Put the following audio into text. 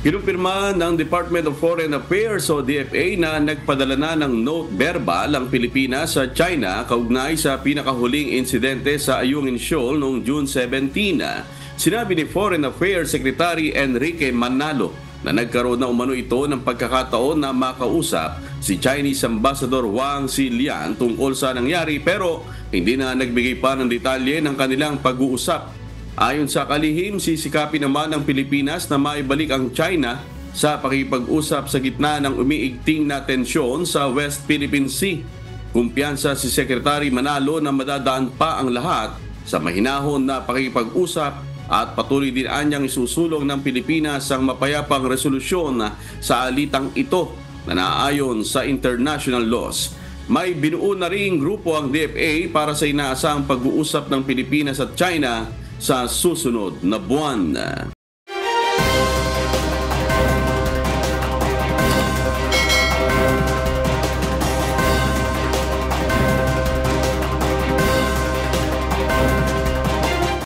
Kinumpirma ng Department of Foreign Affairs o DFA na nagpadala na ng note verbal ang Pilipinas sa China kaugnay sa pinakahuling insidente sa Ayungin Shoal noong June 17. Sinabi ni Foreign Affairs Secretary Enrique Manalo na nagkaroon na umano ito ng pagkakataon na makausap si Chinese Ambassador Wang Xilian tungkol sa nangyari pero hindi na nagbigay pa ng detalye ng kanilang pag-uusap. Ayon sa kalihim, sisikapin naman ng Pilipinas na maibalik ang China sa pakipag-usap sa gitna ng umiigting na tensyon sa West Philippine Sea. Kumpiyansa si Secretary Manalo na madadaan pa ang lahat sa mahinahon na pakipag-usap at patuloy din anyang isusulong ng Pilipinas ang mapayapang resolusyon sa alitang ito na naayon sa international laws. May binuo na ring grupo ang DFA para sa inaasahang pag-uusap ng Pilipinas at China sa susunod na buwan.